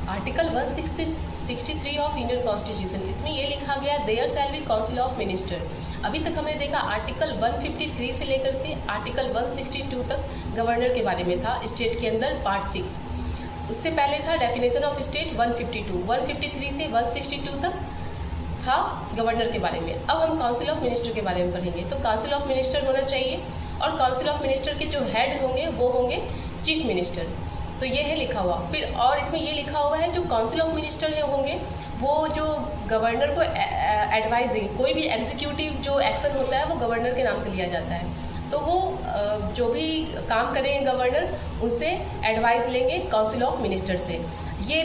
Article 163 of Indian constitution, इसमें ये लिखा गया there shall be council of minister. अभी तक हमने देखा आर्टिकल 153 से लेकर के आर्टिकल 162 तक गवर्नर के बारे में था स्टेट के अंदर पार्ट 6। उससे पहले था डेफिनेशन ऑफ स्टेट 152, 153 से 162 तक था गवर्नर के बारे में। अब हम काउंसिल ऑफ मिनिस्टर के बारे में पढ़ेंगे। तो काउंसिल ऑफ मिनिस्टर होना चाहिए और काउंसिल ऑफ मिनिस्टर के जो हेड होंगे वो होंगे चीफ मिनिस्टर। तो ये है लिखा हुआ। फिर और इसमें ये लिखा हुआ है जो काउंसिल ऑफ मिनिस्टर है होंगे वो जो गवर्नर को एडवाइस देंगे। कोई भी एग्जीक्यूटिव जो एक्शन होता है वो गवर्नर के नाम से लिया जाता है। तो वो जो भी काम करेंगे गवर्नर उनसे एडवाइस लेंगे काउंसिल ऑफ मिनिस्टर से। ये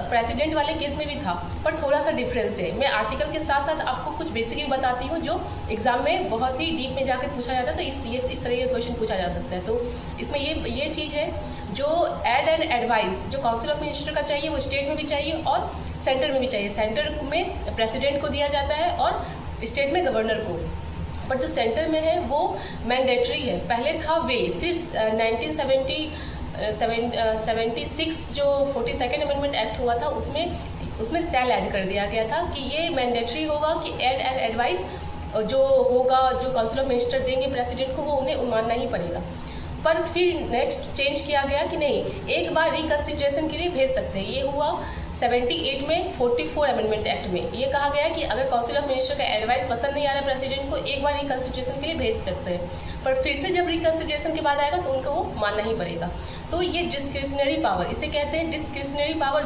प्रेसिडेंट वाले केस में भी था, पर थोड़ा सा डिफरेंस है। मैं आर्टिकल के साथ साथ आपको कुछ बेसिक भी बताती हूँ जो एग्जाम में बहुत ही डीप में जाकर पूछा जाता है। तो इस तरह के क्वेश्चन पूछा जा सकता है। तो इसमें ये चीज़ है जो एड एंड एडवाइस जो काउंसिल ऑफ मिनिस्टर का चाहिए वो स्टेट में भी चाहिए और सेंटर में भी चाहिए। सेंटर में प्रेसिडेंट को दिया जाता है और स्टेट में गवर्नर को। पर जो सेंटर में है वो मैंडेटरी है। पहले था वे, फिर 1976 जो 42nd अमेंडमेंट एक्ट हुआ था उसमें सेल ऐड कर दिया गया था कि ये मैंडेटरी होगा कि एड एंड एडवाइस जो होगा जो काउंसिल ऑफ मिनिस्टर देंगे प्रेसिडेंट को वो उन्हें मानना ही पड़ेगा। पर फिर नेक्स्ट चेंज किया गया कि नहीं, एक बार रिकंसिडरेशन के लिए भेज सकते हैं। ये हुआ 78 में 44 अमेंडमेंट एक्ट में ये कहा गया कि अगर काउंसिल ऑफ मिनिस्टर का एडवाइस पसंद नहीं आ रहा प्रेसिडेंट को एक बार रिकंसिडरेशन के लिए भेज सकते हैं। पर फिर से जब रिकंसिडरेशन के बाद आएगा तो उनको वो मानना ही पड़ेगा। तो ये डिस्क्रिशनरी पावर, इसे कहते हैं डिस्क्रिशनरी पावर,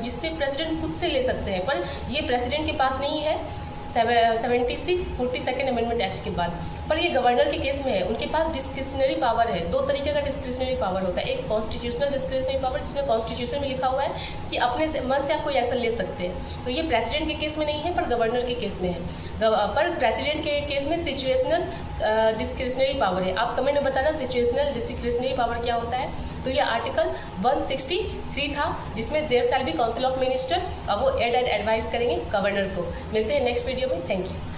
जिससे प्रेसिडेंट खुद से ले सकते हैं। पर ये प्रेसिडेंट के पास नहीं है 42nd अमेंडमेंट एक्ट के बाद। पर ये गवर्नर के केस में है, उनके पास डिस्क्रिशनरी पावर है। दो तरीके का डिस्क्रिशनरी पावर होता है, एक कॉन्स्टिट्यूशनल डिस्क्रिशनरी पावर जिसमें कॉन्स्टिट्यूशन में लिखा हुआ है कि अपने मन से आप कोई एक्शन ले सकते हैं। तो ये प्रेसिडेंट के केस में नहीं है पर गवर्नर के केस में है। पर प्रेसिडेंट के केस में सिचुएशनल डिस्क्रिशनरी पावर है। आप कमेंट में बताना सिचुएशनल डिस्क्रिशनरी पावर क्या होता है। तो ये आर्टिकल 163 था जिसमें there shall be council of minister, अब वो एड एंड एडवाइस करेंगे गवर्नर को। मिलते हैं नेक्स्ट वीडियो में। Thank you.